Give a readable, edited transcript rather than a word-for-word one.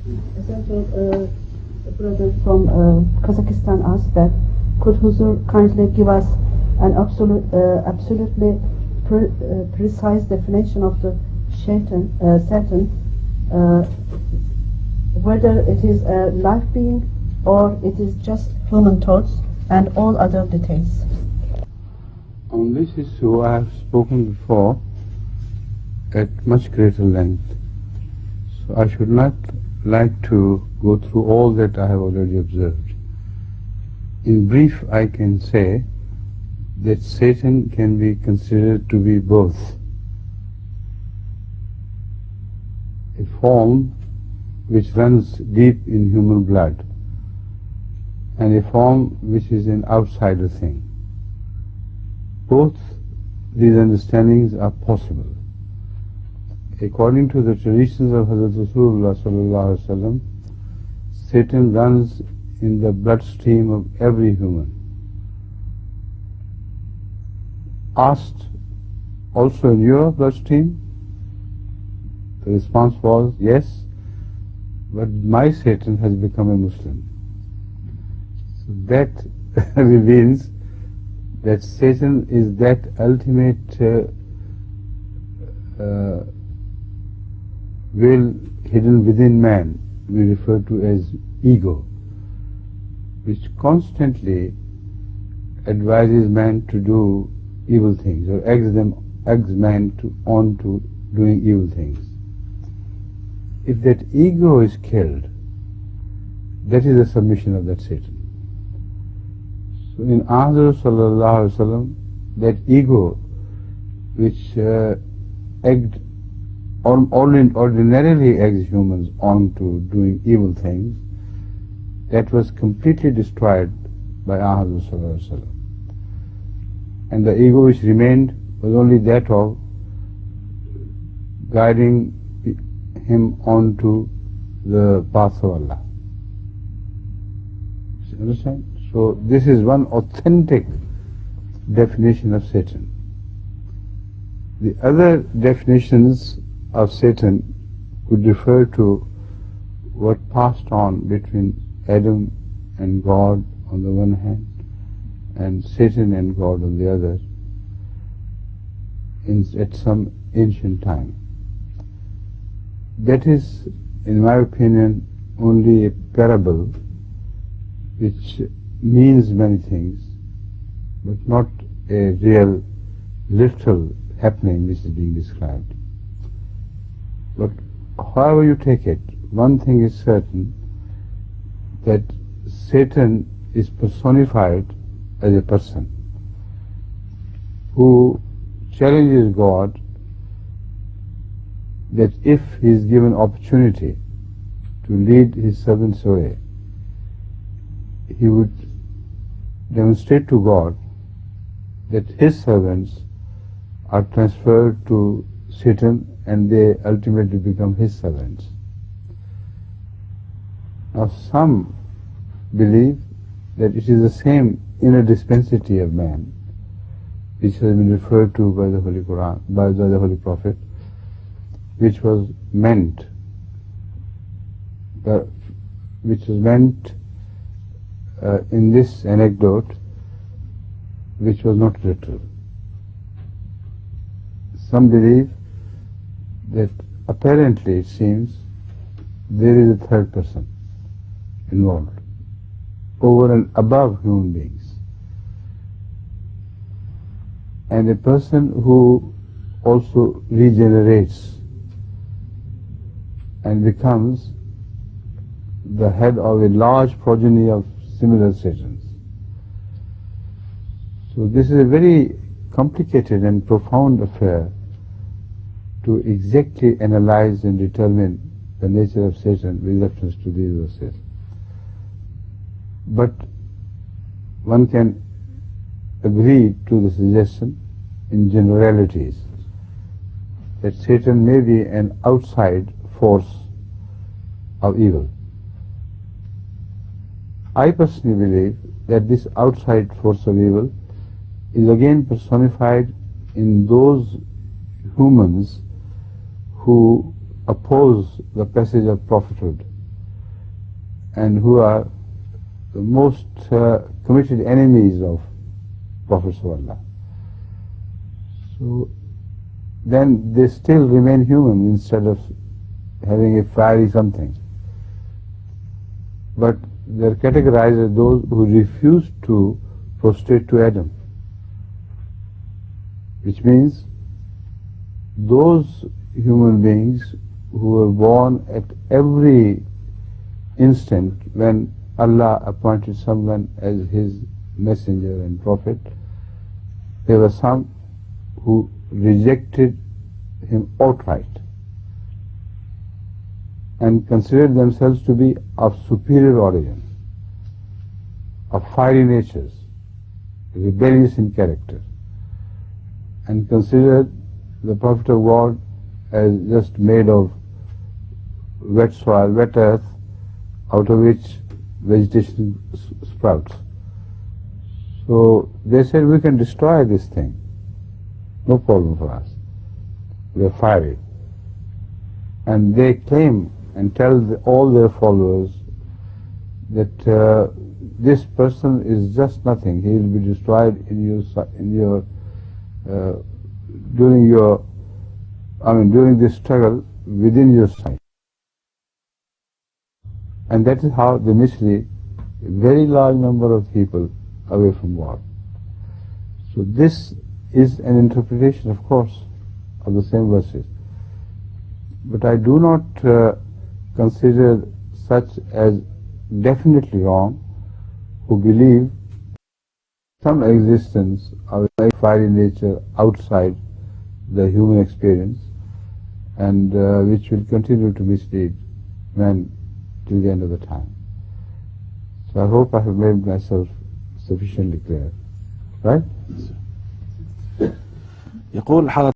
A brother from Kazakhstan asked that, could Huzur kindly give us an absolutely precise definition of the Satan, whether it is a life being or it is just human thoughts and all other details. On this issue I have spoken before at much greater length, so I should not like to go through all that I have already observed. In brief, I can say that Satan can be considered to be both a form which runs deep in human blood and a form which is an outsider thing. Both these understandings are possible. According to the traditions of Hazrat Rasulullah sallallahu alaihi wasallam, Satan runs in the bloodstream of every human. Asked, also in your bloodstream? The response was, yes, but my Satan has become a Muslim. So that reveals that Satan is that ultimate will hidden within man, we refer to as ego, which constantly advises man to do evil things or eggs man on to doing evil things. If that ego is killed, that is the submission of that Satan. So in Ahzar sallallahu alaihi wasallam, that ego which ordinarily eggs humans on to doing evil things, that was completely destroyed by Ahzar sallallahu alaihi wasallam. And the ego which remained was only that of guiding him on to the path of Allah. You understand? So this is one authentic definition of Satan. The other definitions of Satan would refer to what passed on between Adam and God on the one hand and Satan and God on the other at some ancient time. That is, in my opinion, only a parable which means many things, but not a real, literal happening which is being described. But however you take it, one thing is certain, that Satan is personified as a person who challenges God that if he is given opportunity to lead his servants away, he would demonstrate to God that his servants are transferred to Satan and they ultimately become his servants. Now some believe that it is the same inner dispensity of man which has been referred to by the Holy Quran, by the Holy Prophet, which was meant in this anecdote, which was not literal. Some believe that apparently, it seems, there is a third person involved, over and above human beings, and a person who also regenerates and becomes the head of a large progeny of similar Satans. So this is a very complicated and profound affair to exactly analyze and determine the nature of Satan with reference to these verses. But one can agree to the suggestion in generalities that Satan may be an outside force of evil. I personally believe that this outside force of evil is again personified in those humans who oppose the passage of prophethood and who are the most committed enemies of Prophet ﷺ. So then they still remain human instead of having a fiery something. But they are categorized as those who refuse to prostrate to Adam, which means those human beings who were born at every instant when Allah appointed someone as His messenger and prophet. There were some who rejected him outright and considered themselves to be of superior origin, of fiery natures, rebellious in character, and considered the Prophet of God as just made of wet soil, wet earth, out of which vegetation sprouts. So they said, we can destroy this thing, no problem for us. We are fiery. And they claim and tell all their followers that this person is just nothing. He will be destroyed during this struggle within your sight. And that is how they mislead a very large number of people away from God. So this is an interpretation, of course, of the same verses. But I do not consider such as definitely wrong who believe some existence of a fiery nature outside the human experience, and which will continue to mislead man till the end of the time. So I hope I have made myself sufficiently clear. Right? يقول حضرتك